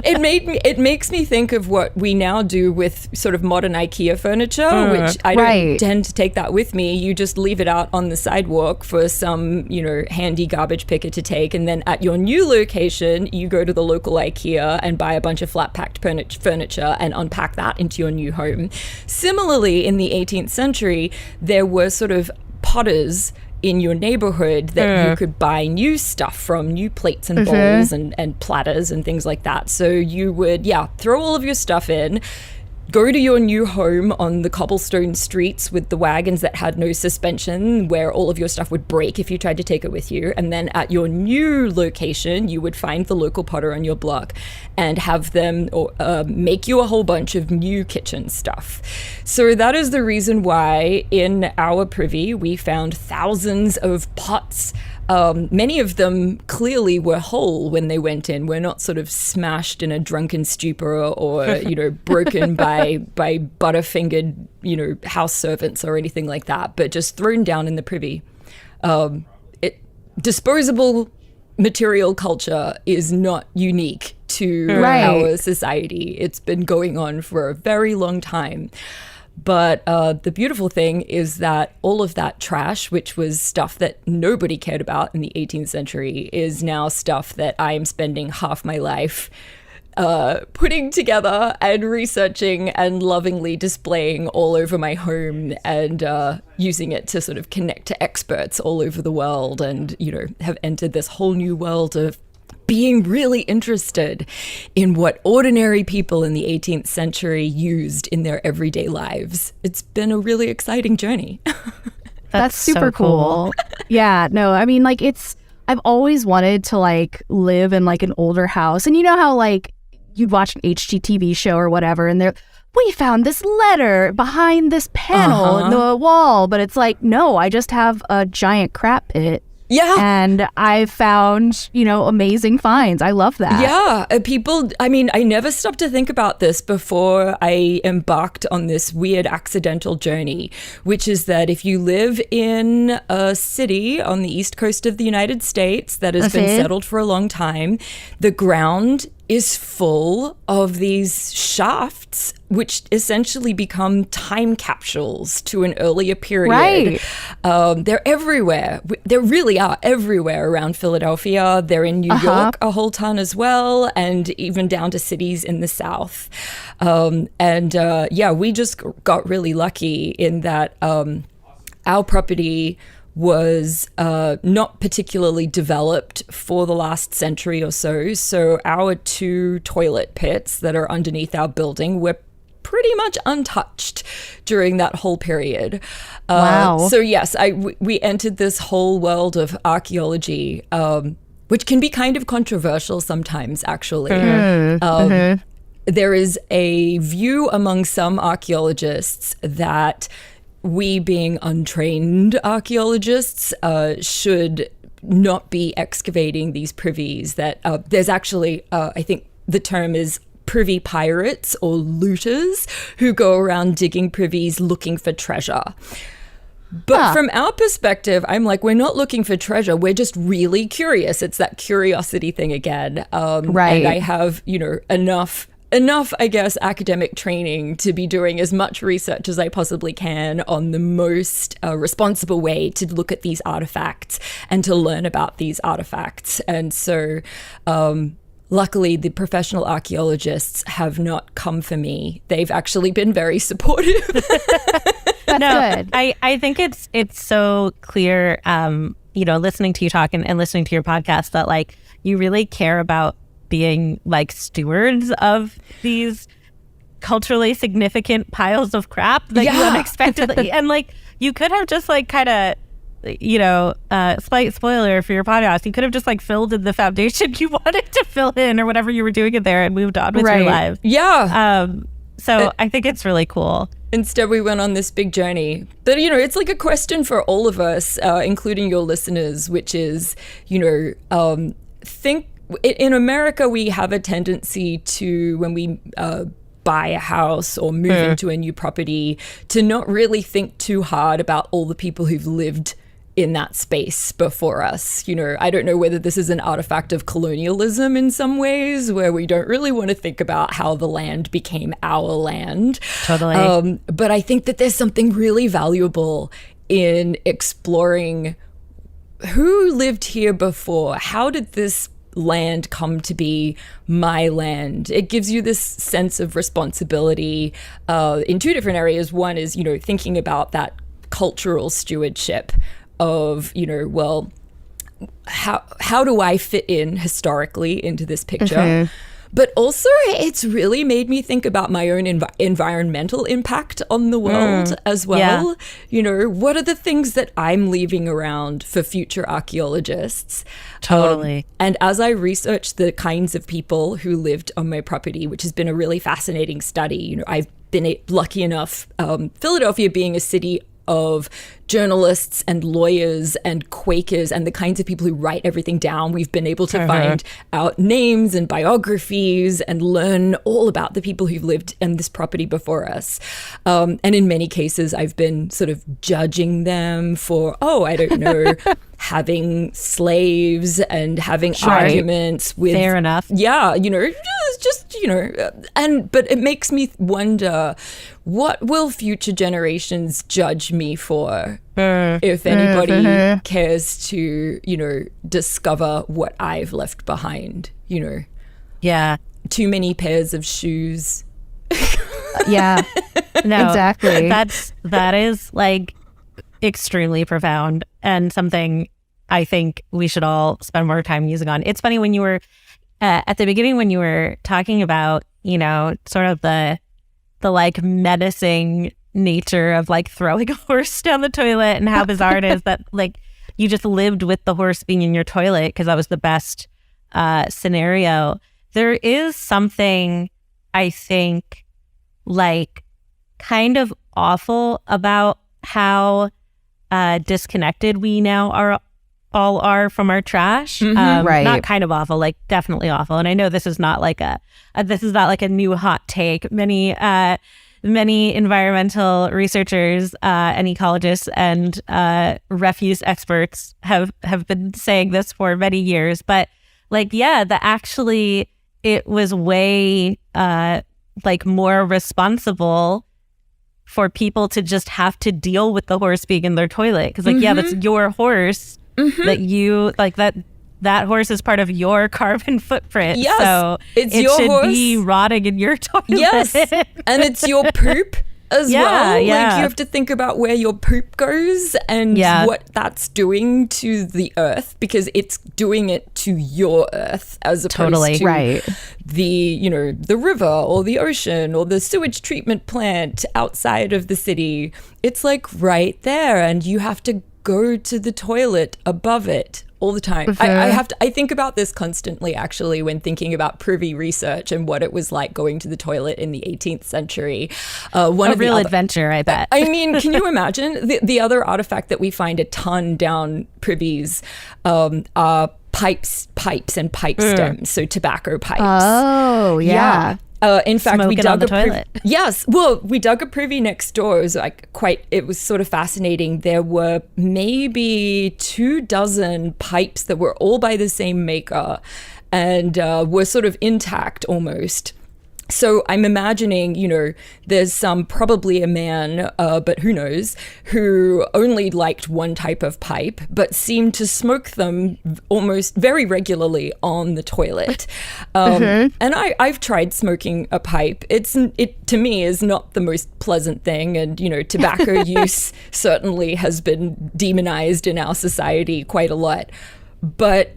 It makes me think of what we now do with sort of modern IKEA furniture, which I don't tend to take that with me. You just leave it out on the sidewalk for some, handy garbage picker to take. And then at your new location, you go to the local IKEA and buy a bunch of flat packed furniture and unpack that into your new home. Similarly, in the 18th century, there were sort of potters in your neighborhood that you could buy new stuff from, new plates and bowls and platters and things like that. So you would, throw all of your stuff in, go to your new home on the cobblestone streets with the wagons that had no suspension, where all of your stuff would break if you tried to take it with you. And then at your new location, you would find the local potter on your block and have them make you a whole bunch of new kitchen stuff. So that is the reason why in our privy, we found thousands of pots. Many of them clearly were whole when they went in. We're not sort of smashed in a drunken stupor or broken by butterfingered, house servants or anything like that, but just thrown down in the privy. Disposable material culture is not unique to our society. It's been going on for a very long time. But the beautiful thing is that all of that trash, which was stuff that nobody cared about in the 18th century, is now stuff that I am spending half my life putting together and researching and lovingly displaying all over my home and using it to sort of connect to experts all over the world and, have entered this whole new world of being really interested in what ordinary people in the 18th century used in their everyday lives. It's been a really exciting journey. That's super so cool. Yeah, no, I mean, I've always wanted to live in an older house. And you know how you'd watch an HGTV show or whatever, and we found this letter behind this panel in the wall, but it's no, I just have a giant crap pit. Yeah. And I've found, amazing finds. I love that. Yeah. I never stopped to think about this before I embarked on this weird accidental journey, which is that if you live in a city on the east coast of the United States that has been settled for a long time, the ground is full of these shafts, which essentially become time capsules to an earlier period. Right. They're everywhere. They really are everywhere around Philadelphia. They're in New York a whole ton as well, and even down to cities in the South. We just got really lucky in that our property was not particularly developed for the last century or so. So our 2 toilet pits that are underneath our building were pretty much untouched during that whole period. Wow. So yes, we entered this whole world of archaeology, which can be kind of controversial sometimes, actually. There is a view among some archaeologists that we, being untrained archaeologists, should not be excavating these privies. That there's actually, I think the term is privy pirates or looters who go around digging privies looking for treasure. But from our perspective, I'm we're not looking for treasure. We're just really curious. It's that curiosity thing again. Right. And I have, enough, I guess, academic training to be doing as much research as I possibly can on the most responsible way to look at these artifacts and to learn about these artifacts. And so, luckily, the professional archaeologists have not come for me. They've actually been very supportive. That's good. I think it's so clear, listening to you talk and listening to your podcast that like you really care about being like stewards of these culturally significant piles of crap that you unexpectedly and like you could have just like kind of slight spoiler for your podcast, you could have just like filled in the foundation you wanted to fill in or whatever you were doing in there and moved on with your life. So I think it's really cool. Instead, we went on this big journey. But, it's like a question for all of us, including your listeners, which is, think in America, we have a tendency to, when we buy a house or move into a new property, to not really think too hard about all the people who've lived in that space before us. I don't know whether this is an artifact of colonialism in some ways, where we don't really want to think about how the land became our land. Totally. But I think that there's something really valuable in exploring who lived here before. How did this land come to be my land? It gives you this sense of responsibility in two different areas. One is, thinking about that cultural stewardship of, how do I fit in historically into this picture? But also it's really made me think about my own environmental impact on the world as well. What are the things that I'm leaving around for future archaeologists? Totally. And as I researched the kinds of people who lived on my property, which has been a really fascinating study, I've been lucky enough, Philadelphia being a city of journalists and lawyers and Quakers and the kinds of people who write everything down. We've been able to find out names and biographies and learn all about the people who've lived in this property before us. And in many cases, I've been sort of judging them for, I don't know, having slaves and having arguments with... Fair enough. Yeah, but it makes me wonder, what will future generations judge me for if anybody cares to, discover what I've left behind, Yeah. Too many pairs of shoes. Yeah. No, exactly. That is like extremely profound and something I think we should all spend more time using on. It's funny when you were at the beginning, when you were talking about, sort of the like menacing nature of like throwing a horse down the toilet and how bizarre it is that like you just lived with the horse being in your toilet because that was the best scenario. There is something, I think, like kind of awful about how disconnected we now all are from our trash. Right. Not kind of awful, like definitely awful. And I know this is not like a new hot take. Many environmental researchers and ecologists and refuse experts have been saying this for many years. But like, it was way like more responsible for people to just have to deal with the horse being in their toilet. Because like, that's your horse that you like, that horse is part of your carbon footprint. Yes, so it should horse. be rotting in your toilet. Yes, and it's your poop as well. Yeah. Like you have to think about where your poop goes and what that's doing to the earth, because it's doing it to your earth as opposed to the river or the ocean or the sewage treatment plant outside of the city. It's like right there, and you have to go to the toilet above it all the time. I think about this constantly, actually, when thinking about privy research and what it was like going to the toilet in the 18th century. A real adventure, I bet. I mean, can you imagine? The other artifact that we find a ton down privies are pipes and pipe stems, so tobacco pipes. Oh, yeah. In fact, Smoking we dug on the a toilet. Yes. Well, we dug a privy next door. It was sort of fascinating. There were maybe 24 pipes that were all by the same maker and were sort of intact almost. So I'm imagining, there's probably a man, but who knows, who only liked one type of pipe, but seemed to smoke them almost very regularly on the toilet. And I've tried smoking a pipe. It to me is not the most pleasant thing. And, tobacco use certainly has been demonized in our society quite a lot. But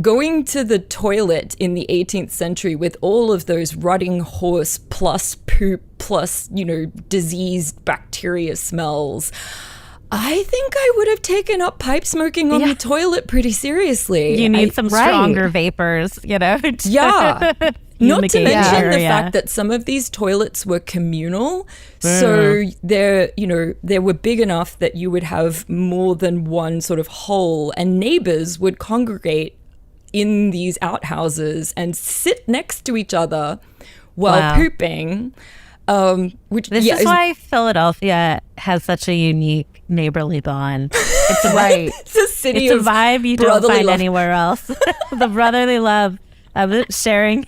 going to the toilet in the 18th century with all of those rotting horse plus poop plus, diseased bacteria smells, I think I would have taken up pipe smoking on the toilet pretty seriously. You need some stronger vapors, Yeah. Not to mention the fact that some of these toilets were communal. So they were big enough that you would have more than one sort of hole, and neighbors would congregate in these outhouses and sit next to each other while pooping. This is why Philadelphia has such a unique neighborly bond. It's it's a city of vibe you don't find anywhere else. The brotherly love of sharing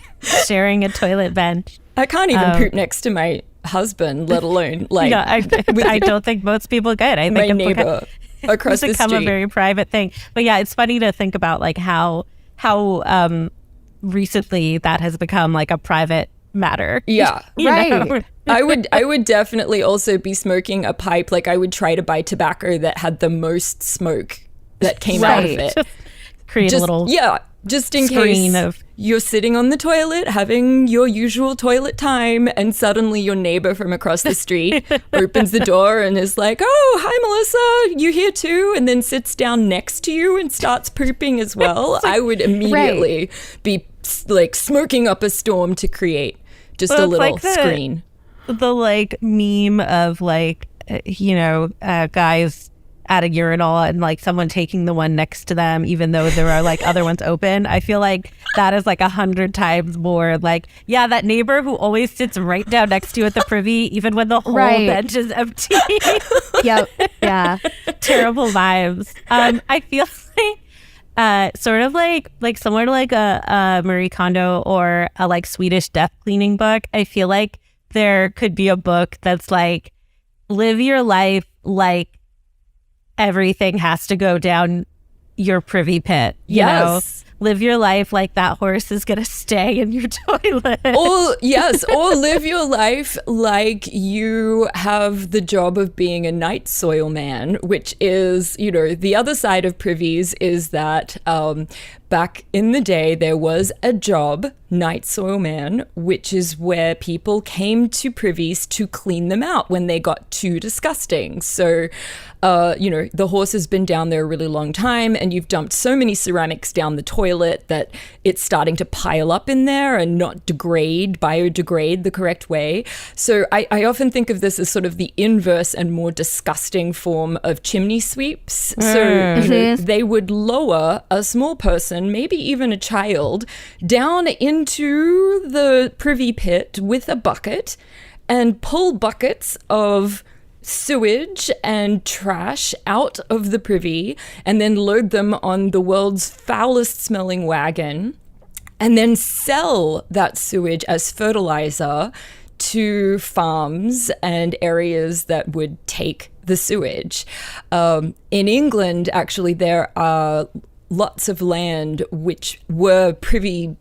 a toilet bench. I can't even poop next to my husband, let alone I don't think most people could. I think my neighbor across the street. It's become a very private thing. But yeah, it's funny to think about how recently that has become like a private matter. Yeah. Right. I would definitely also be smoking a pipe. Like I would try to buy tobacco that had the most smoke that came out of it. Create a little just in case of you're sitting on the toilet having your usual toilet time and suddenly your neighbor from across the street opens the door and is like, "Oh, hi Melissa, you here too?" and then sits down next to you and starts pooping as well. I would immediately be like smoking up a storm to create just a little screen. The like meme of guys at a urinal and like someone taking the one next to them even though there are like other ones open. I feel like that is like 100 times more like, that neighbor who always sits right down next to you at the privy even when the whole bench is empty. Yep. Yeah. Terrible vibes. I feel like sort of like similar to like a Marie Kondo or a like Swedish death cleaning book. I feel like there could be a book that's like, live your life like everything has to go down your privy pit. You know? Live your life like that horse is going to stay in your toilet. Or live your life like you have the job of being a night soil man, which is, the other side of privies is that back in the day, there was a job, night soil man, which is where people came to privies to clean them out when they got too disgusting. So, the horse has been down there a really long time and you've dumped so many ceramics down the toilet that it's starting to pile up in there and not biodegrade the correct way. So I often think of this as sort of the inverse and more disgusting form of chimney sweeps. So they would lower a small person, maybe even a child, down into the privy pit with a bucket and pull buckets of sewage and trash out of the privy and then load them on the world's foulest smelling wagon and then sell that sewage as fertilizer to farms and areas that would take the sewage. In England, actually, there are lots of land which were privy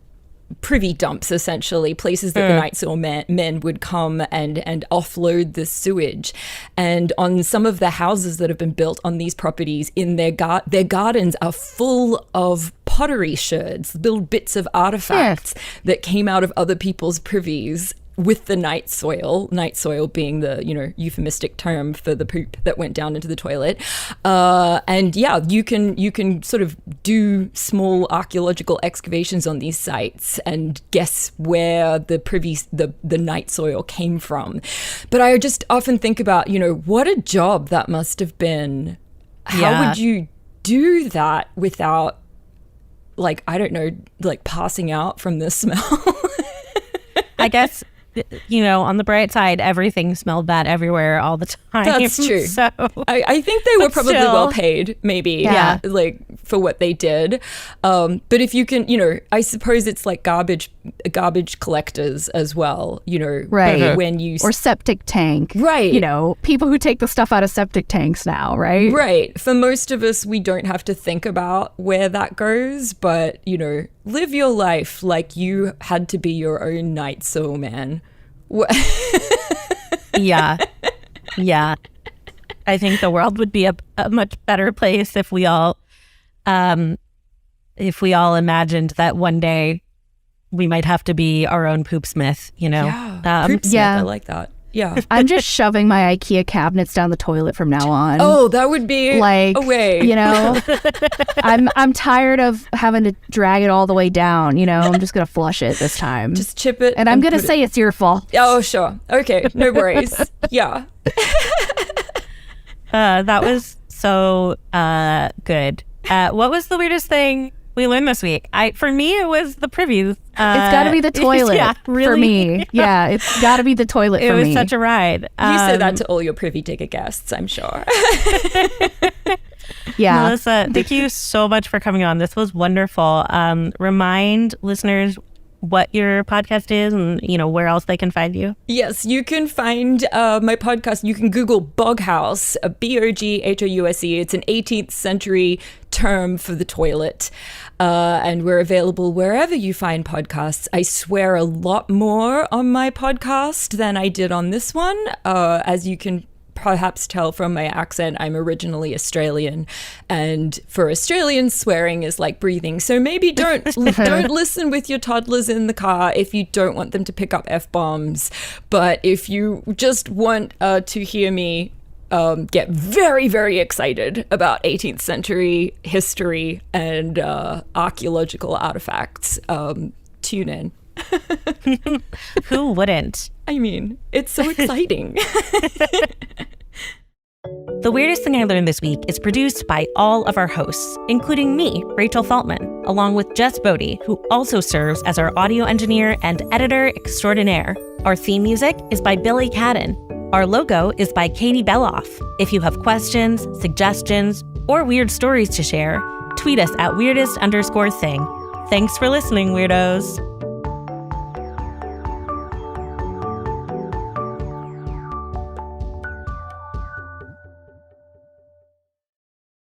dumps, essentially, places that the night soil men would come and offload the sewage. And on some of the houses that have been built on these properties, in their gardens are full of pottery sherds, little bits of artifacts that came out of other people's privies with the night soil being the, euphemistic term for the poop that went down into the toilet. You can sort of do small archaeological excavations on these sites and guess where the night soil came from. But I just often think about, what a job that must have been. How would you do that without, like, I don't know, like passing out from the smell? I guess, on the bright side, everything smelled bad everywhere all the time. That's true. So I think they were probably well paid, maybe. Yeah. Like for what they did. But if you can, I suppose it's like garbage collectors as well, right? When you or septic tank, right? People who take the stuff out of septic tanks now, right? Right. For most of us, we don't have to think about where that goes, but live your life like you had to be your own night soul, man. Yeah. I think the world would be a much better place if we all imagined that one day we might have to be our own poopsmith, Yeah, poopsmith, I like that. Yeah. I'm just shoving my IKEA cabinets down the toilet from now on. Oh, that would be like, a way. I'm tired of having to drag it all the way down, I'm just going to flush it this time. Just chip it. And I'm going to say it's your fault. Oh, sure. Okay, no worries. Yeah. That was so good. What was the weirdest thing we learned this week? For me, it was the privy. It's got to be the toilet for me. Yeah, it's got to be the toilet for me. It was such a ride. You say that to all your privy digger guests, I'm sure. Yeah. Melissa, thank you so much for coming on. This was wonderful. Remind listeners what your podcast is and where else they can find you. Yes, you can find my podcast. You can Google Boghouse, Boghouse. It's an 18th century term for the toilet, and we're available wherever you find podcasts. I swear a lot more on my podcast than I did on this one, as you can perhaps tell from my accent. I'm originally Australian, and for Australians, swearing is like breathing. So maybe don't listen with your toddlers in the car if you don't want them to pick up F-bombs. But if you just want to hear me get very, very excited about 18th century history and archaeological artifacts, tune in. Who wouldn't? I mean, it's so exciting. The Weirdest Thing I Learned This Week is produced by all of our hosts, including me, Rachel Feltman, along with Jess Bodie, who also serves as our audio engineer and editor extraordinaire. Our theme music is by Billy Cadden. Our logo is by Katie Beloff. If you have questions, suggestions, or weird stories to share, tweet us at weirdest_thing. Thanks for listening, weirdos.